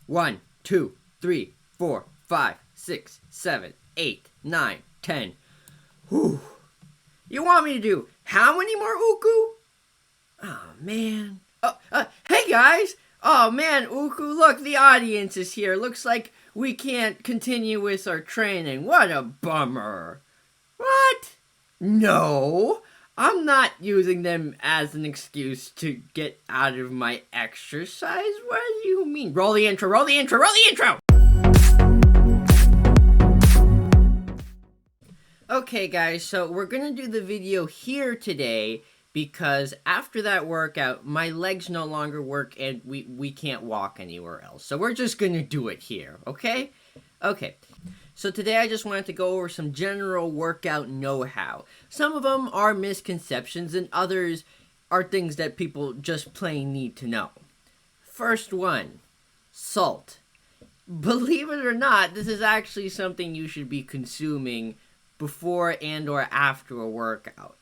1, 2, 3, 4, 5, 6, 7, 8, 9, 10. Whew. You want me to do how many more Uku? Oh, man. Hey, guys. Oh, man, Uku, look, the audience is here. Looks like we can't continue with our training. What a bummer. What? No, I'm not using them as an excuse to get out of my exercise. What do you mean? Roll the intro, roll the intro, roll the intro! Okay, guys, so we're gonna do the video here today because after that workout, my legs no longer work and we can't walk anywhere else. So we're just gonna do it here, okay? Okay. So today I just wanted to go over some general workout know-how. Some of them are misconceptions and others are things that people just plain need to know. First one, salt. Believe it or not, this is actually something you should be consuming before and or after a workout.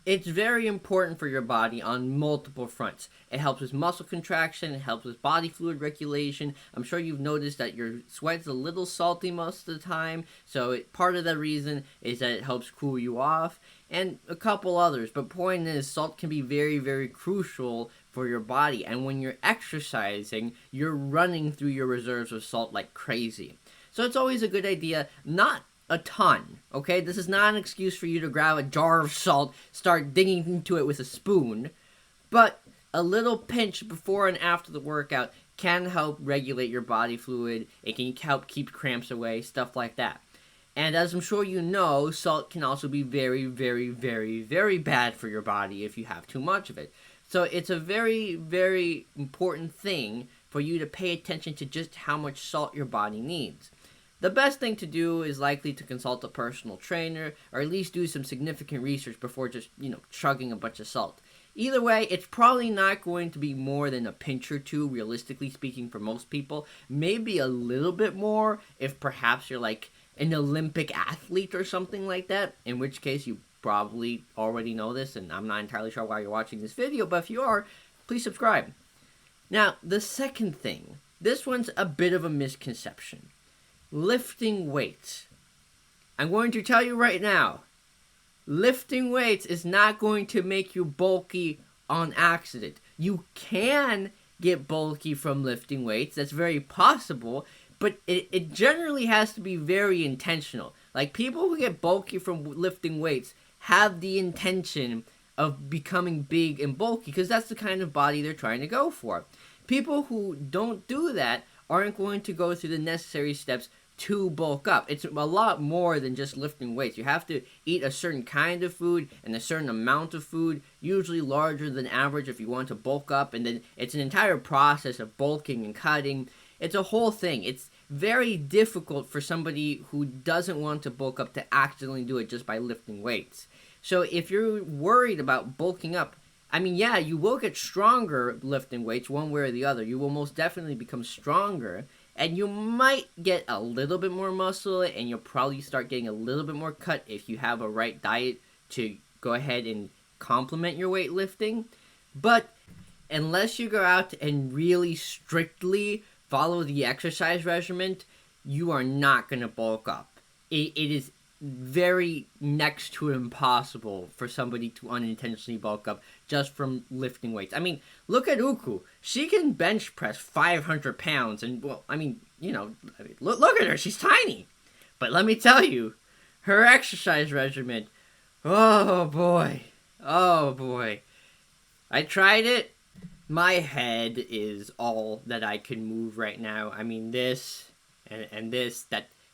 It's very important for your body on multiple fronts. It helps with muscle contraction, it helps with body fluid regulation. I'm sure you've noticed that your sweat's a little salty most of the time, so part of the reason is that it helps cool you off, and a couple others. But point is, salt can be very, very crucial for your body, and when you're exercising, you're running through your reserves of salt like crazy. So it's always a good idea, not a ton, okay? This is not an excuse for you to grab a jar of salt, start digging into it with a spoon, but a little pinch before and after the workout can help regulate your body fluid. It can help keep cramps away, stuff like that. And as I'm sure you know, salt can also be very, very, very, very bad for your body if you have too much of it. So it's a very, very important thing for you to pay attention to just how much salt your body needs. The best thing to do is likely to consult a personal trainer, or at least do some significant research before just, chugging a bunch of salt. Either way, it's probably not going to be more than a pinch or two, realistically speaking, for most people. Maybe a little bit more if perhaps you're like an Olympic athlete or something like that, in which case you probably already know this, and I'm not entirely sure why you're watching this video, but if you are, please subscribe. Now, the second thing, this one's a bit of a misconception. Lifting weights. I'm going to tell you right now, lifting weights is not going to make you bulky on accident. You can get bulky from lifting weights, that's very possible, but it generally has to be very intentional. Like, people who get bulky from lifting weights have the intention of becoming big and bulky because that's the kind of body they're trying to go for. People who don't do that aren't going to go through the necessary steps to bulk up. It's a lot more than just lifting weights. You have to eat a certain kind of food and a certain amount of food, usually larger than average if you want to bulk up, and then it's an entire process of bulking and cutting. It's a whole thing. It's very difficult for somebody who doesn't want to bulk up to accidentally do it just by lifting weights. So if you're worried about bulking up, I mean, yeah, you will get stronger lifting weights one way or the other. You will most definitely become stronger, and you might get a little bit more muscle, and you'll probably start getting a little bit more cut if you have a right diet to go ahead and complement your weightlifting. But unless you go out and really strictly follow the exercise regimen, you are not going to bulk up. It is very next to impossible for somebody to unintentionally bulk up just from lifting weights. I mean, look at Uku. She can bench press 500 pounds, and, well, look at her. She's tiny. But let me tell you, her exercise regimen, oh boy. I tried it. My head is all that I can move right now. I mean, this and this,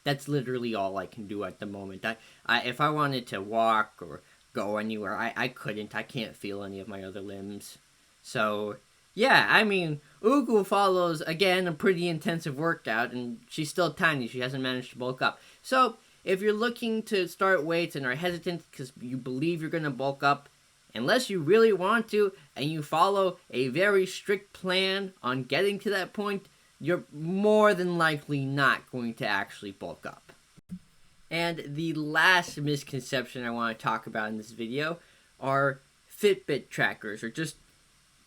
that's literally all I can do at the moment. If I wanted to walk or go anywhere, I couldn't. I can't feel any of my other limbs. So, yeah, I mean, Ugu follows, again, a pretty intensive workout, and she's still tiny. She hasn't managed to bulk up. So, if you're looking to start weights and are hesitant because you believe you're going to bulk up, unless you really want to, and you follow a very strict plan on getting to that point, you're more than likely not going to actually bulk up. And the last misconception I want to talk about in this video are Fitbit trackers, or just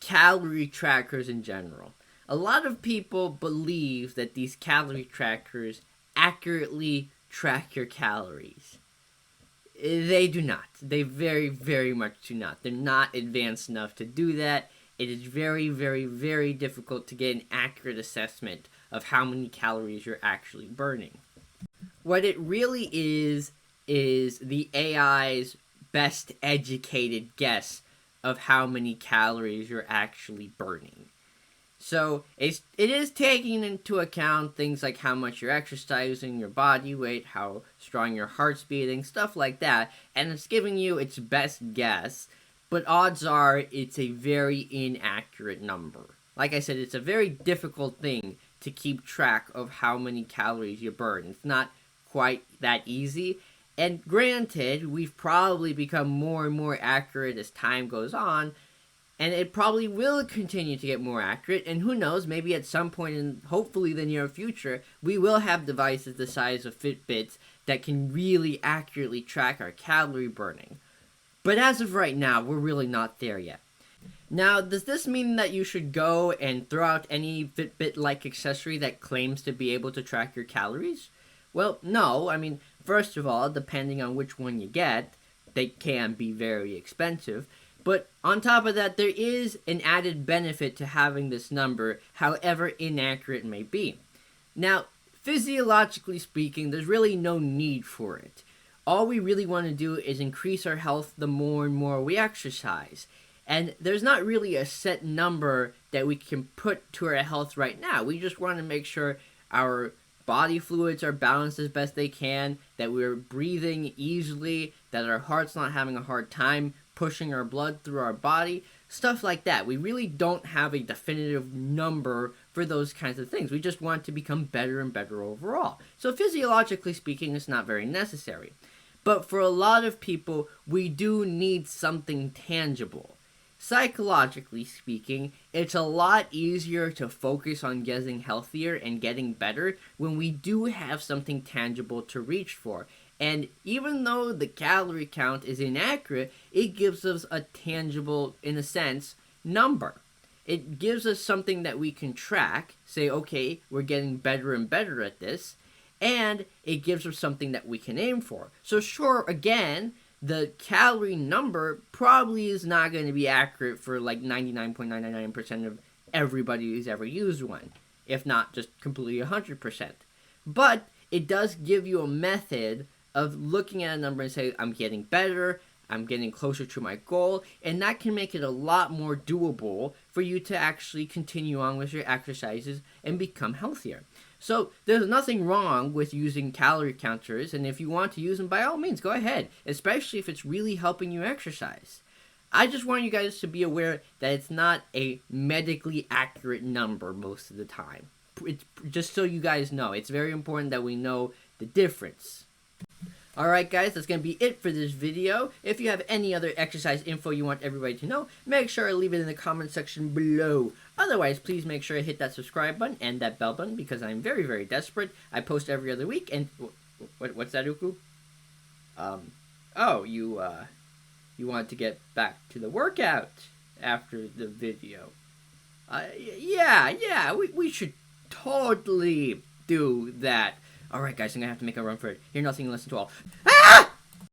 calorie trackers in general. A lot of people believe that these calorie trackers accurately track your calories. They do not. They very, very much do not. They're not advanced enough to do that. It is very, very, very difficult to get an accurate assessment of how many calories you're actually burning. What it really is the AI's best educated guess of how many calories you're actually burning. So it is taking into account things like how much you're exercising, your body weight, how strong your heart's beating, stuff like that, and it's giving you its best guess, but odds are it's a very inaccurate number. Like I said, it's a very difficult thing to keep track of how many calories you burn. It's not quite that easy. And granted, we've probably become more and more accurate as time goes on, and it probably will continue to get more accurate, and who knows, maybe at some point in hopefully the near future, we will have devices the size of Fitbits that can really accurately track our calorie burning. But as of right now, we're really not there yet. Now, does this mean that you should go and throw out any Fitbit-like accessory that claims to be able to track your calories? Well, no. I mean, first of all, depending on which one you get, they can be very expensive. But on top of that, there is an added benefit to having this number, however inaccurate it may be. Now, physiologically speaking, there's really no need for it. All we really want to do is increase our health the more and more we exercise. And there's not really a set number that we can put to our health right now. We just want to make sure our body fluids are balanced as best they can, that we're breathing easily, that our heart's not having a hard time pushing our blood through our body, stuff like that. We really don't have a definitive number for those kinds of things. We just want to become better and better overall. So physiologically speaking, it's not very necessary. But for a lot of people, we do need something tangible. Psychologically speaking, it's a lot easier to focus on getting healthier and getting better when we do have something tangible to reach for. And even though the calorie count is inaccurate, it gives us a tangible, in a sense, number. It gives us something that we can track, say, okay, we're getting better and better at this, and it gives us something that we can aim for. So sure, again, the calorie number probably is not going to be accurate for like 99.999% of everybody who's ever used one, if not just completely 100%. But it does give you a method of looking at a number and say, I'm getting better, I'm getting closer to my goal, and that can make it a lot more doable for you to actually continue on with your exercises and become healthier. So there's nothing wrong with using calorie counters, and if you want to use them, by all means, go ahead, especially if it's really helping you exercise. I just want you guys to be aware that it's not a medically accurate number most of the time. It's just so you guys know. It's very important that we know the difference. Alright guys, that's going to be it for this video. If you have any other exercise info you want everybody to know, make sure to leave it in the comment section below. Otherwise, please make sure to hit that subscribe button and that bell button because I'm very, very desperate. I post every other week and... What's that, Uku? Oh, you want to get back to the workout after the video. Yeah, we should totally do that. Alright guys, I'm gonna have to make a run for it. Hear nothing and listen to all.